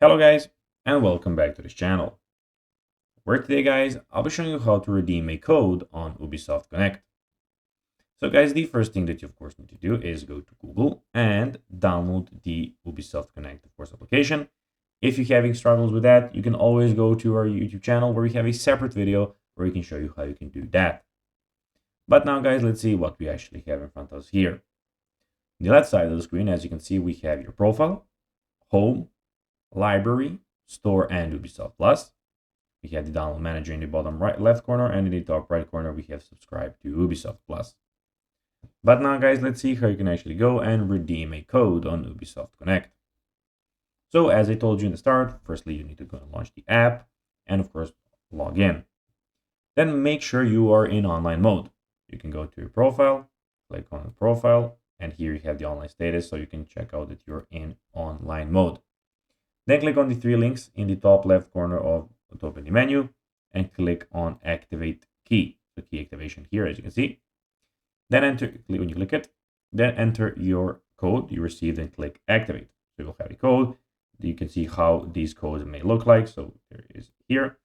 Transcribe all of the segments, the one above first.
Hello guys, and welcome back to this channel. Where today guys, I'll be showing you how to redeem a code on Ubisoft Connect. So guys, the first thing that you of course need to do is go to Google and download the Ubisoft Connect of course application. If you're having struggles with that, you can always go to our YouTube channel where we have a separate video where we can show you how you can do that. But now guys, let's see what we actually have in front of us here. On the left side of the screen, as you can see, we have your profile, home, library, store, and Ubisoft Plus. We have the download manager in the bottom right left corner, and in the top right corner we have subscribe to Ubisoft Plus. But now guys, let's see how you can actually go and redeem a code on Ubisoft Connect. So as I told you in the start, firstly you need to go and launch the app and of course log in. Then make sure you are in online mode. You can go to your profile, click on the profile, and here you have the online status so you can check out that you're in online mode. Then click on the three links in the top left corner of the top of the menu and click on activate key. So key activation here, as you can see. Then when you click it, then enter your code you received and click activate. So you'll have a code. You can see how these codes may look like. So there is here.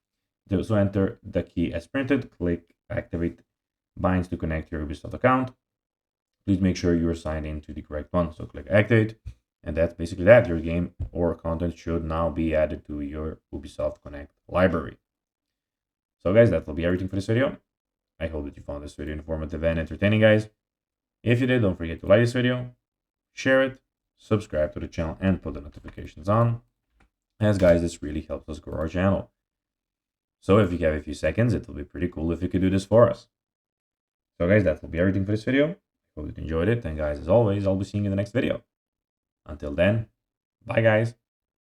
So enter the key as printed, click activate, binds to connect your Ubisoft account. Please make sure you're signed into the correct one. So click activate. And that's basically that. Your game or content should now be added to your Ubisoft Connect library. So guys, that will be everything for this video. I hope that you found this video informative and entertaining, guys. If you did, don't forget to like this video, share it, subscribe to the channel, and put the notifications on. As guys, this really helps us grow our channel. So if you have a few seconds, it will be pretty cool if you could do this for us. So guys, that will be everything for this video. I hope you enjoyed it. And guys, as always, I'll be seeing you in the next video. Until then, bye guys.